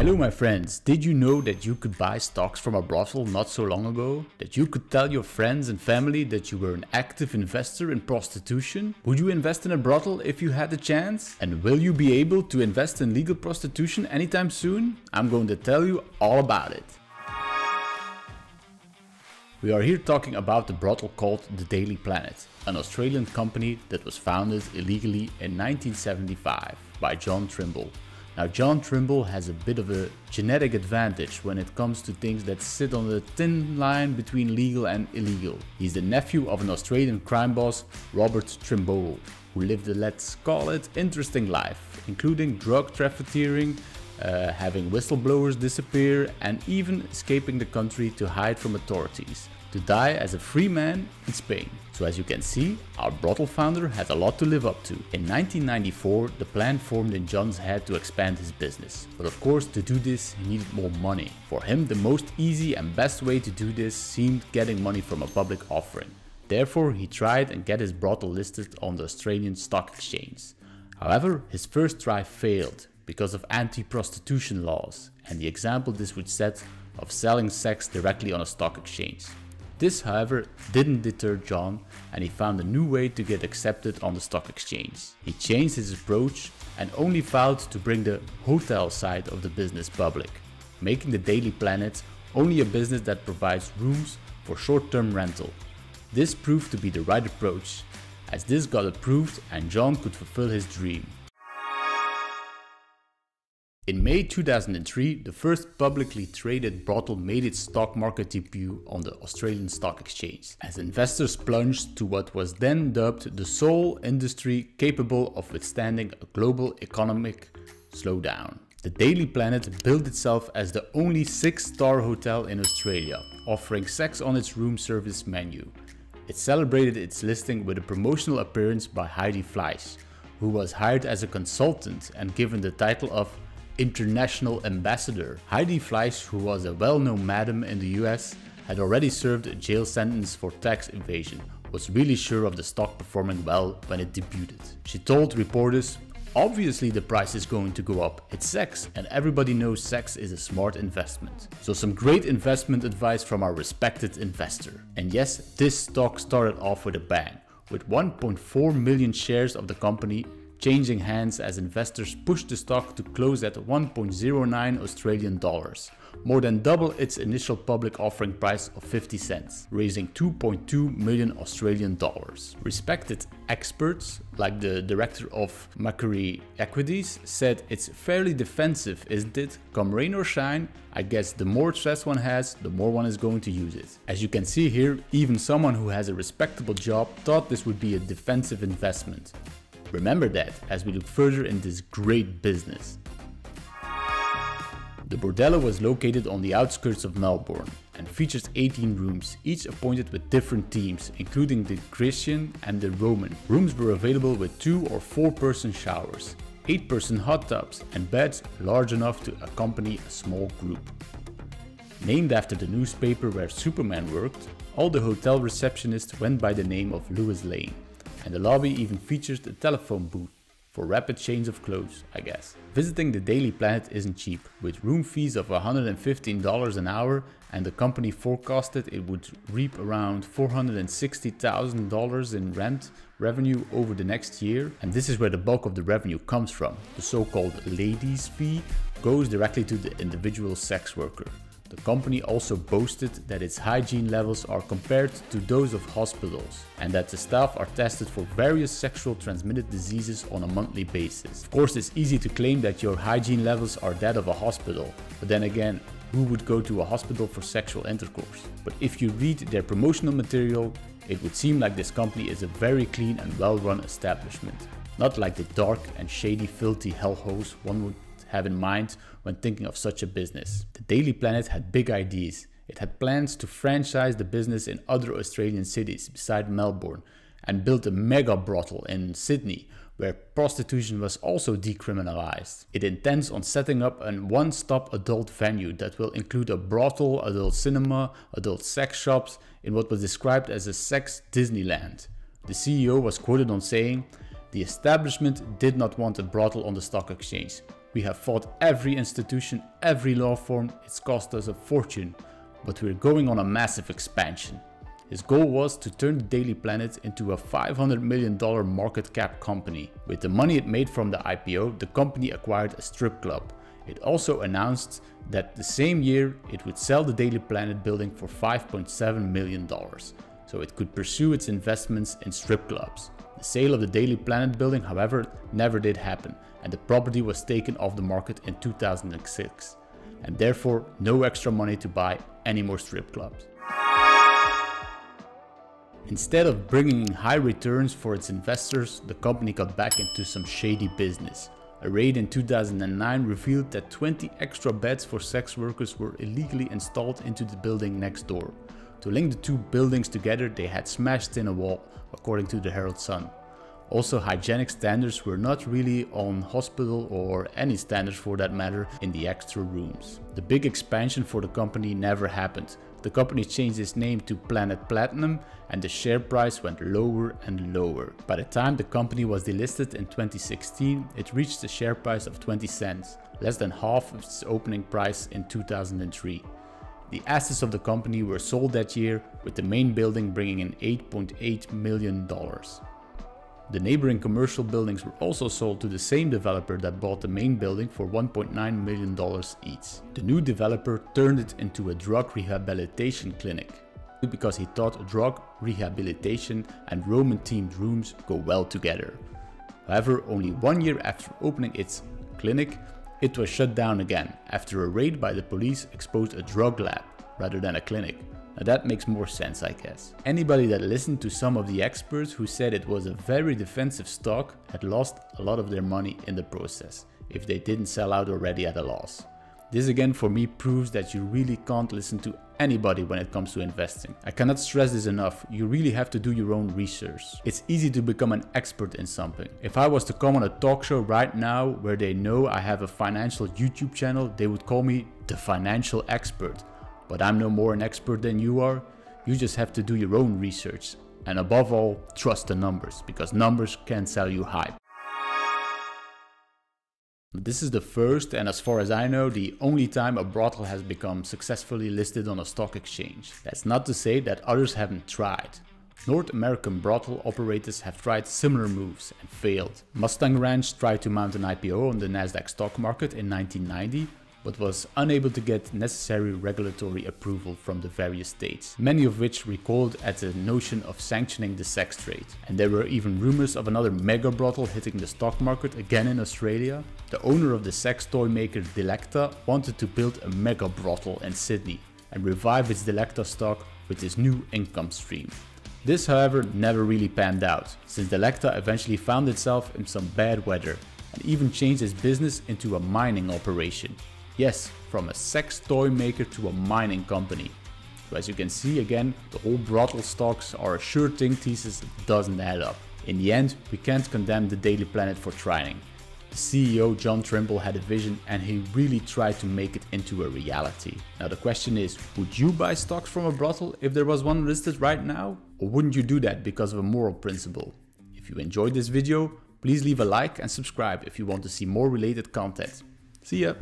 Hello my friends, did you know that you could buy stocks from a brothel not so long ago? That you could tell your friends and family that you were an active investor in prostitution? Would you invest in a brothel if you had the chance? And will you be able to invest in legal prostitution anytime soon? I'm going to tell you all about it. We are here talking about the brothel called The Daily Planet, an Australian company that was founded illegally in 1975 by John Trimble. Now John Trimble has a bit of a genetic advantage when it comes to things that sit on the thin line between legal and illegal. He's the nephew of an Australian crime boss, Robert Trimble, who lived a, let's call it, interesting life, including drug trafficking, having whistleblowers disappear, and even escaping the country to hide from authorities, to die as a free man in Spain. So as you can see, our brothel founder had a lot to live up to. In 1994, the plan formed in John's head to expand his business. But of course, to do this, he needed more money. For him, the most easy and best way to do this seemed getting money from a public offering. Therefore, he tried and get his brothel listed on the Australian Stock Exchange. However, his first try failed because of anti-prostitution laws and the example this would set of selling sex directly on a stock exchange. This, however, didn't deter John, and he found a new way to get accepted on the stock exchange. He changed his approach and only vowed to bring the hotel side of the business public, making the Daily Planet only a business that provides rooms for short-term rental. This proved to be the right approach, as this got approved and John could fulfill his dream. In May 2003, the first publicly traded brothel made its stock market debut on the Australian Stock Exchange, as investors plunged to what was then dubbed the sole industry capable of withstanding a global economic slowdown. The Daily Planet billed itself as the only 6-star hotel in Australia, offering sex on its room service menu. It celebrated its listing with a promotional appearance by Heidi Fleiss, who was hired as a consultant and given the title of International Ambassador. Heidi Fleiss, who was a well-known madam in the US, had already served a jail sentence for tax evasion, was really sure of the stock performing well when it debuted. She told reporters, "Obviously the price is going to go up, it's sex, and everybody knows sex is a smart investment." So some great investment advice from our respected investor. And yes, this stock started off with a bang, with 1.4 million shares of the company changing hands as investors pushed the stock to close at 1.09 Australian dollars, more than double its initial public offering price of 50 cents, raising 2.2 million Australian dollars. Respected experts, like the director of Macquarie Equities, said it's fairly defensive, isn't it? Come rain or shine, I guess the more stress one has, the more one is going to use it. As you can see here, even someone who has a respectable job thought this would be a defensive investment. Remember that as we look further in this great business. The Brothel was located on the outskirts of Melbourne and features 18 rooms, each appointed with different teams, including the Christian and the Roman. Rooms were available with 2 or 4-person showers, 8-person hot tubs, and beds large enough to accompany a small group. Named after the newspaper where Superman worked, all the hotel receptionists went by the name of Lois Lane. And the lobby even features a telephone booth for rapid change of clothes, I guess. Visiting the Daily Planet isn't cheap, with room fees of $115 an hour, and the company forecasted it would reap around $460,000 in rent revenue over the next year. And this is where the bulk of the revenue comes from. The so-called ladies' fee goes directly to the individual sex worker. The company also boasted that its hygiene levels are compared to those of hospitals, and that the staff are tested for various sexual transmitted diseases on a monthly basis. Of course, it's easy to claim that your hygiene levels are that of a hospital, but then again, who would go to a hospital for sexual intercourse? But if you read their promotional material, it would seem like this company is a very clean and well-run establishment, not like the dark and shady, filthy hellholes one would have in mind when thinking of such a business. The Daily Planet had big ideas. It had plans to franchise the business in other Australian cities beside Melbourne, and built a mega brothel in Sydney, where prostitution was also decriminalized. It intends on setting up a one-stop adult venue that will include a brothel, adult cinema, adult sex shops, in what was described as a sex Disneyland. The CEO was quoted on saying, "The establishment did not want a brothel on the stock exchange. We have fought every institution, every law firm, it's cost us a fortune, but we're going on a massive expansion. His goal was to turn the Daily Planet into a $500 million market cap company. With the money it made from the IPO, the company acquired a strip club. It also announced that the same year it would sell the Daily Planet building for $5.7 million, so it could pursue its investments in strip clubs. The sale of the Daily Planet building, however, never did happen, and the property was taken off the market in 2006, and therefore no extra money to buy any more strip clubs. Instead of bringing in high returns for its investors, the company got back into some shady business. A raid in 2009 revealed that 20 extra beds for sex workers were illegally installed into the building next door. To link the two buildings together, they had smashed in a wall, according to the Herald Sun. Also, hygienic standards were not really on hospital or any standards for that matter in the extra rooms. The big expansion for the company never happened. The company changed its name to Planet Platinum and the share price went lower and lower. By the time the company was delisted in 2016, it reached a share price of 20 cents, less than half of its opening price in 2003. The assets of the company were sold that year, with the main building bringing in $8.8 million. The neighboring commercial buildings were also sold to the same developer that bought the main building for $1.9 million each. The new developer turned it into a drug rehabilitation clinic, because he thought drug rehabilitation and Roman-themed rooms go well together. However, only 1 year after opening its clinic, it was shut down again after a raid by the police exposed a drug lab rather than a clinic. Now that makes more sense, I guess. Anybody that listened to some of the experts who said it was a very defensive stock had lost a lot of their money in the process, if they didn't sell out already at a loss. This again for me proves that you really can't listen to anybody when it comes to investing. I cannot stress this enough, you really have to do your own research. It's easy to become an expert in something. If I was to come on a talk show right now where they know I have a financial YouTube channel, they would call me the financial expert. But I'm no more an expert than you are. You just have to do your own research. And above all, trust the numbers, because numbers can sell you hype. This is the first, and as far as I know, the only time a brothel has become successfully listed on a stock exchange. That's not to say that others haven't tried. North American brothel operators have tried similar moves and failed. Mustang Ranch tried to mount an IPO on the Nasdaq stock market in 1990, but was unable to get necessary regulatory approval from the various states, many of which recoiled at the notion of sanctioning the sex trade. And there were even rumors of another mega brothel hitting the stock market again in Australia. The owner of the sex toy maker Delecta wanted to build a mega brothel in Sydney and revive its Delecta stock with this new income stream. This, however, never really panned out, since Delecta eventually found itself in some bad weather and even changed its business into a mining operation. Yes, from a sex toy maker to a mining company. So as you can see again, the whole brothel stocks are a sure thing thesis that doesn't add up. In the end, we can't condemn the Daily Planet for trying. The CEO John Trimble had a vision and he really tried to make it into a reality. Now the question is, would you buy stocks from a brothel if there was one listed right now? Or wouldn't you do that because of a moral principle? If you enjoyed this video, please leave a like and subscribe if you want to see more related content. See ya!